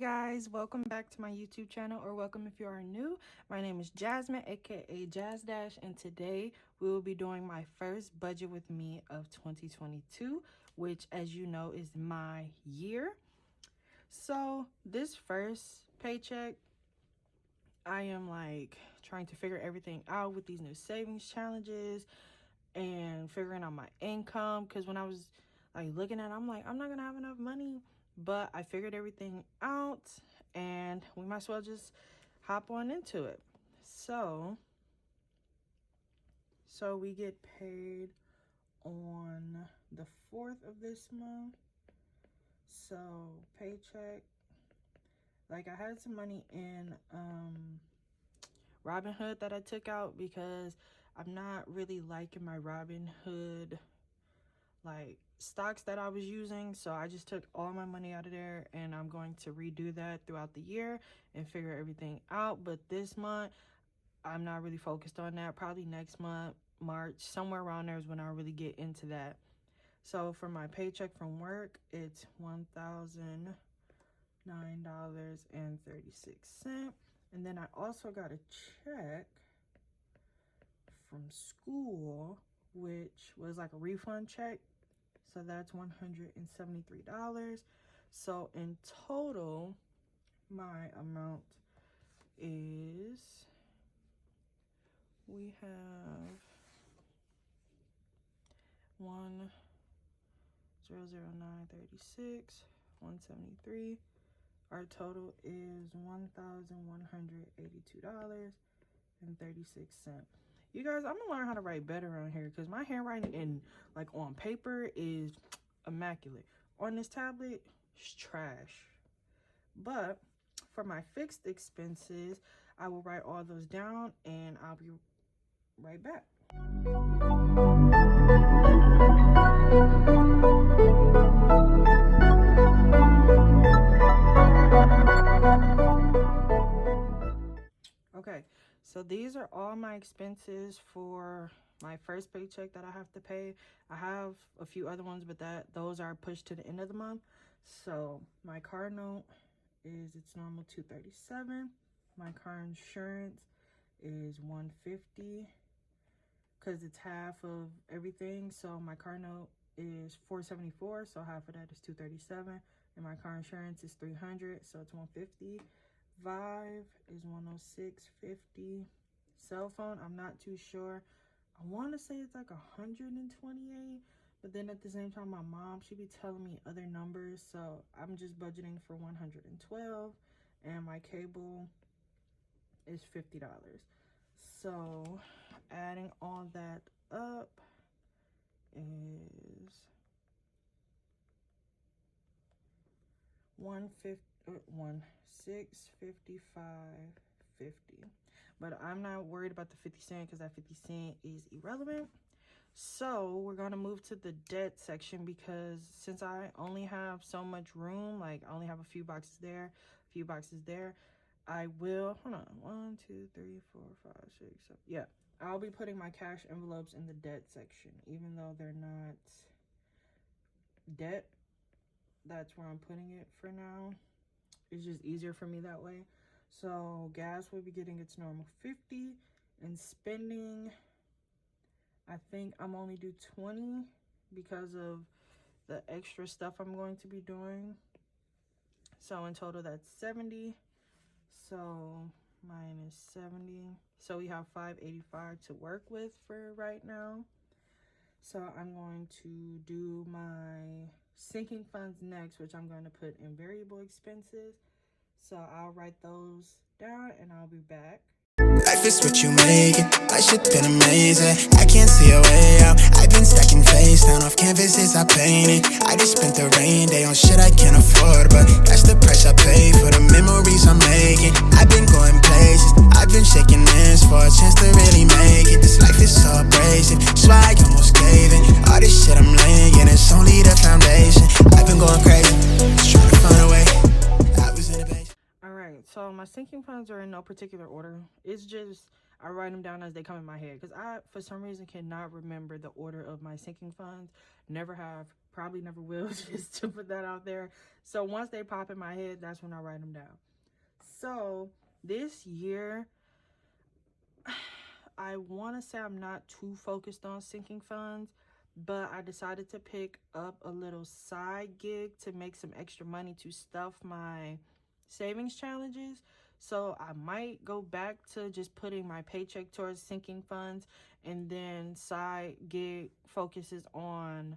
guys, welcome back to my YouTube channel, or welcome if you are new. My name is Jasmine, aka Jazz Dash, and today we will be doing my first budget with me of 2022, which, as you know, is my year. So this first paycheck, I am like trying to figure everything out with these new savings challenges and figuring out my income, because when I was like looking at it, I'm like, I'm not gonna have enough money, but I figured everything out and we might as well just hop on into it. So we get paid on the 4th of this month. So paycheck, like I had some money in Robinhood that I took out because I'm not really liking my Robinhood like stocks that I was using, so I just took all my money out of there, and I'm going to redo that throughout the year and figure everything out. But this month I'm not really focused on that. Probably next month, March, somewhere around there is when I'll really get into that. So for my paycheck from work, it's $1,009.36, and then I also got a check from school, which was like a refund check. So that's $173. So in total, my amount is, we have 1,009.36, 173. Our total is $1,182.36. You guys, I'm gonna learn how to write better around here, because my handwriting in like on paper is immaculate. On this tablet, it's trash. But for my fixed expenses, I will write all those down and I'll be right back. Okay, so these are all my expenses for my first paycheck that I have to pay. I have a few other ones, but those are pushed to the end of the month. So my car note is its normal $237. My car insurance is $150 because it's half of everything. So my car note is $474, so half of that is $237, and my car insurance is $300, so it's $150. Vive is $106.50. Cell phone, I'm not too sure. I want to say it's like $128, but then at the same time, my mom, she be telling me other numbers, so I'm just budgeting for $112, and my cable is $50. So adding all that up is $1,655.50. But I'm not worried about the 50 cent because that 50 cent is irrelevant. So we're gonna move to the debt section, because since I only have so much room, like I only have a few boxes there, a few boxes there, I will, hold on, 1, 2, 3, 4, 5, 6, 7, yeah, I'll be putting my cash envelopes in the debt section. Even though they're not debt, that's where I'm putting it for now. It's just easier for me that way. So gas will be getting its normal 50, and spending, I think I'm only do 20 because of the extra stuff I'm going to be doing. So in total, that's 70. So minus 70. So we have 585 to work with for right now. So I'm going to do my sinking funds next, which I'm going to put in variable expenses. So I'll write those down and I'll be back. Life is what you make it. Life shit been amazing. I can't see a way out. I've been stacking face down off canvases I painted. I just spent the rain day on shit I can't afford, but that's the price I pay for the memories I'm making. I've been going places, I've been shaking hands for a chance to really make it. This life is so abrasive, swag almost gave it. All this shit I'm laying in, it's only the foundation. I've been going crazy, just trying to find a way. I was in a base. So my sinking funds are in no particular order. It's just I write them down as they come in my head, because I, for some reason, cannot remember the order of my sinking funds. Never have, Probably never will, just to put that out there. So once they pop in my head, that's when I write them down. So this year, I want to say I'm not too focused on sinking funds, but I decided to pick up a little side gig to make some extra money to stuff my savings challenges. So I might go back to just putting my paycheck towards sinking funds, and then side gig focuses on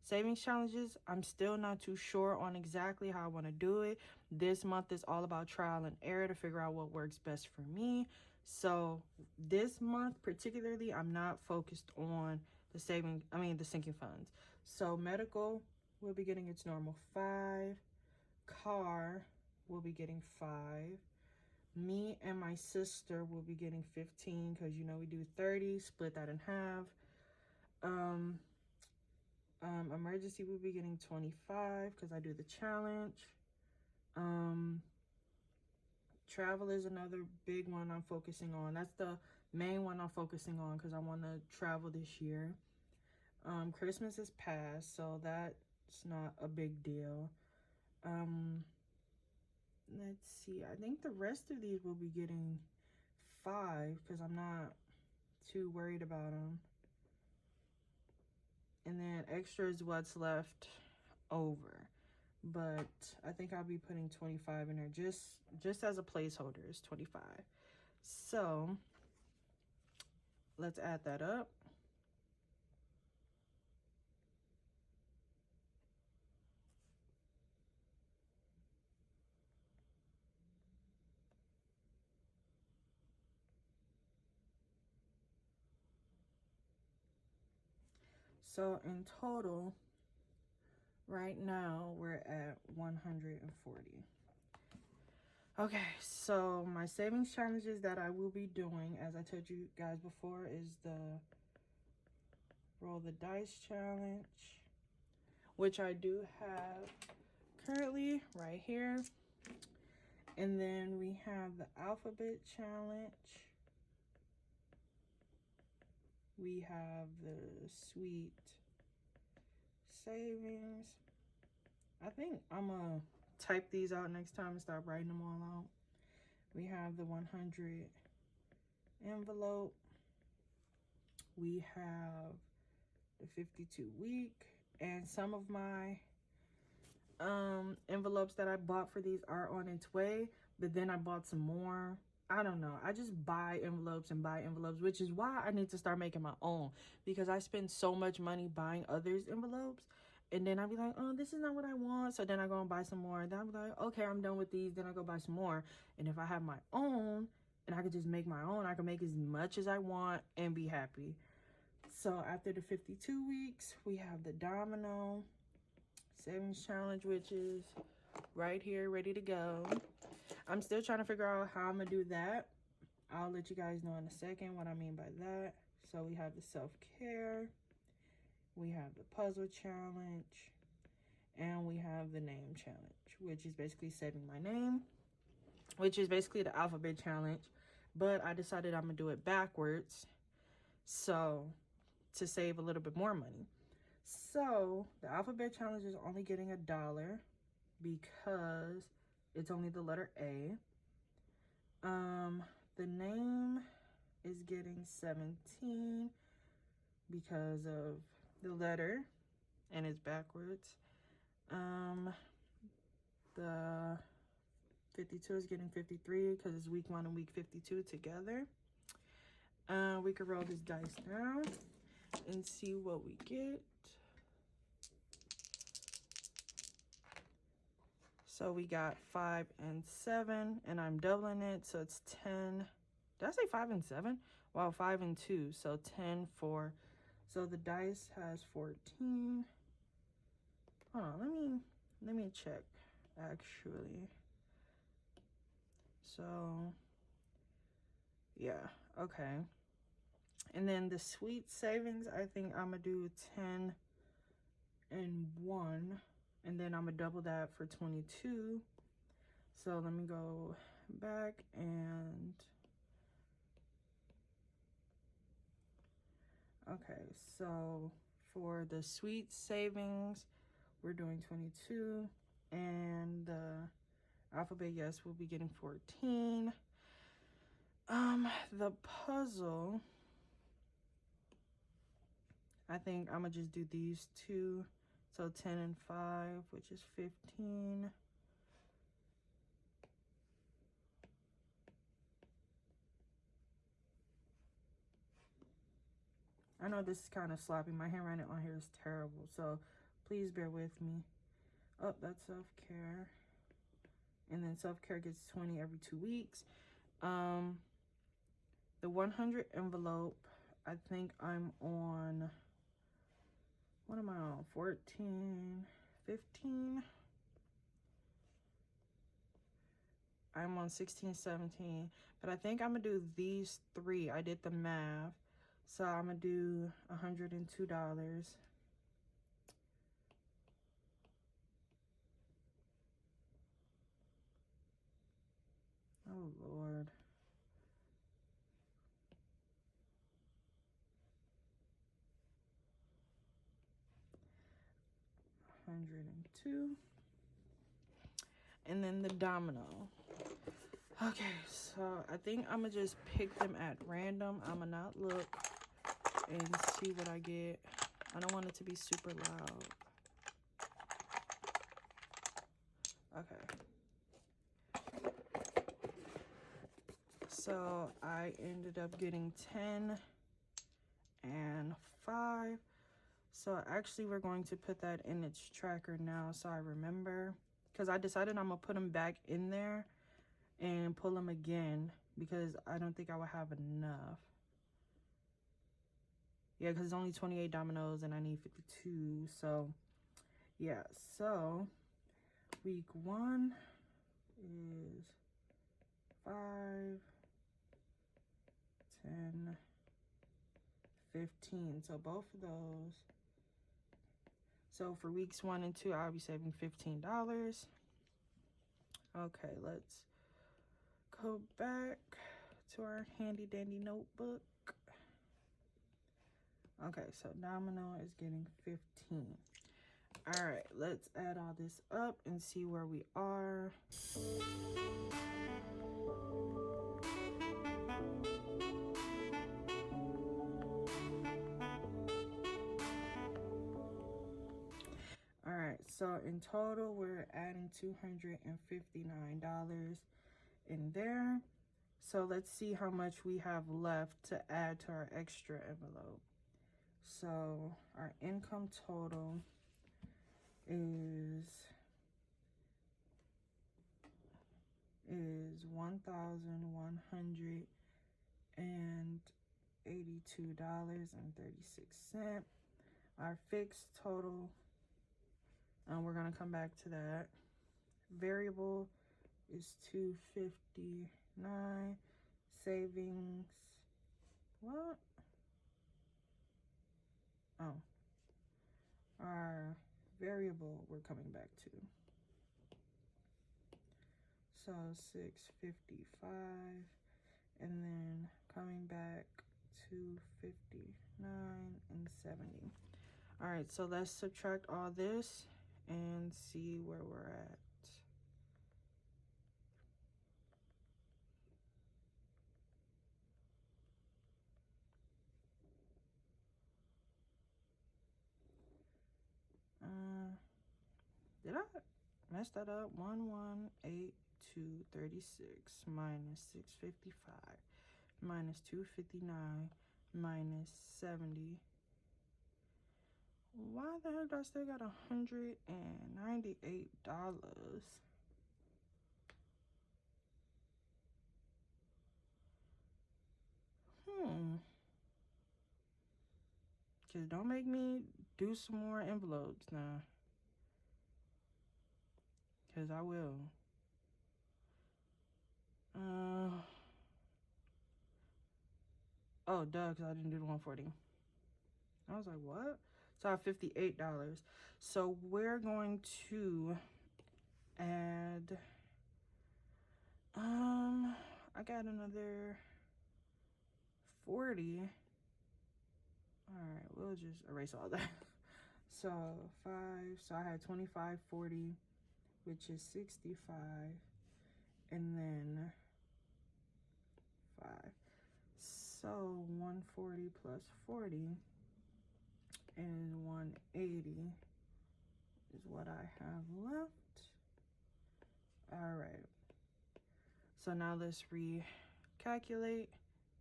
savings challenges. I'm still not too sure on exactly how I want to do it. This month is all about trial and error to figure out what works best for me. So this month particularly, I'm not focused on the sinking funds. So medical will be getting its normal 5. Car will be getting 5. Me and my sister will be getting 15, because you know we do 30, split that in half. Emergency will be getting 25 because I do the challenge. Travel is another big one I'm focusing on. That's the main one I'm focusing on because I want to travel this year. Christmas is past, so that's not a big deal. Let's see. I think the rest of these will be getting 5 because I'm not too worried about them. And then extra is what's left over. But I think I'll be putting 25 in there just as a placeholder. Is 25. So let's add that up. So in total, right now we're at 140. Okay, so my savings challenges that I will be doing, as I told you guys before, is the roll the dice challenge, which I do have currently right here. And then we have the alphabet challenge. We have the sweet savings. I think I'm gonna type these out next time and start writing them all out. We have the 100 envelope. We have the 52 week, and some of my envelopes that I bought for these are on its way, but then I bought some more. I don't know. I just buy envelopes and buy envelopes, which is why I need to start making my own, because I spend so much money buying others' envelopes. And then I'll be like, oh, this is not what I want. So then I go and buy some more. And then I'll be like, okay, I'm done with these. Then I go buy some more. And if I have my own and I could just make my own, I can make as much as I want and be happy. So after the 52 weeks, we have the domino savings challenge, which is right here, ready to go. I'm still trying to figure out how I'm going to do that. I'll let you guys know in a second what I mean by that. So we have the self-care. We have the puzzle challenge, and we have the name challenge, which is basically saving my name, which is basically the alphabet challenge, but I decided I'm gonna do it backwards, so to save a little bit more money. So the alphabet challenge is only getting $1 because it's only the letter A. The name is getting 17 because of the letter and it's backwards. The 52 is getting 53 because it's week 1 and week 52 together. We could roll this dice down and see what we get. So we got 5 and 7, and I'm doubling it, so it's 10. Did I say 5 and 7? Wow, 5 and 2, so 10, 4. So the dice has 14. Hold on, let me check, actually. So, yeah, okay. And then the sweet savings, I think I'm gonna do 10 and 1. And then I'm gonna double that for 22. So let me go back and... Okay, so for the sweet savings, we're doing 22. And the alphabet, yes, we'll be getting 14. The puzzle, I think I'm gonna just do these two. So 10 and 5, which is 15. I know this is kind of sloppy. My handwriting on here is terrible, so please bear with me. Oh, that's self-care. And then self-care gets 20 every 2 weeks. The 100 envelope, I think I'm on, what am I on? 14, 15? I'm on 16, 17. But I think I'm gonna do these three. I did the math. So I'm gonna do $102. Oh Lord. $102. And then the domino. Okay, so I think I'm gonna just pick them at random. I'm gonna not look and see what I get. I don't want it to be super loud. Okay. So I ended up getting 10 and 5. So actually we're going to put that in its tracker now so I remember. Because I decided I'm going to put them back in there and pull them again because I don't think I will have enough. Yeah, because it's only 28 dominoes and I need 52. So yeah, so week 1 is 5, 10, 15. So both of those. So for weeks 1 and 2, I'll be saving $15. Okay, let's go back to our handy dandy notebook. Okay, so domino is getting 15. All right, let's add all this up and see where we are. All right, so in total, we're adding $259 in there. So let's see how much we have left to add to our extra envelope. So our income total is $1,182.36. Our fixed total, and we're gonna come back to that. Variable is $259. Savings, what? Oh, our variable we're coming back to. So $655, and then coming back to $59.70. All right, so let's subtract all this and see where we're at. Did I mess that up? 1182.36 minus 655 minus 259 minus 70. Why the heck do I still got $198? Cause don't make me do some more envelopes now. Cause I will. Oh, duh, cause I didn't do the 140. I was like, what? So I have $58. So we're going to add, I got another 40. All right, we'll just erase all that. So 5, so I had 25, 40, which is 65, and then 5. So 140 plus 40 is 180 is what I have left. All right. So now let's recalculate,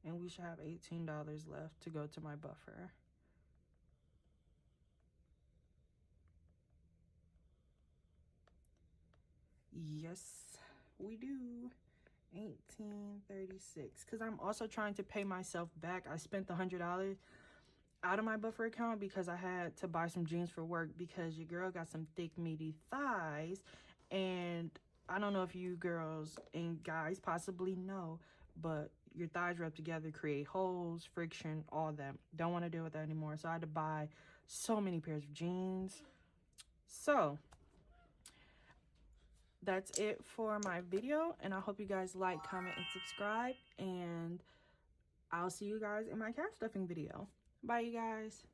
and we should have $18 left to go to my buffer. Yes, we do. 1836, because I'm also trying to pay myself back. I spent the $100 out of my buffer account because I had to buy some jeans for work because your girl got some thick meaty thighs, and I don't know if you girls and guys possibly know, but your thighs rub together, create holes, friction, all that. Don't want to deal with that anymore. So I had to buy so many pairs of jeans. So that's it for my video, and I hope you guys like, comment, and subscribe, and I'll see you guys in my calf stuffing video. Bye, you guys.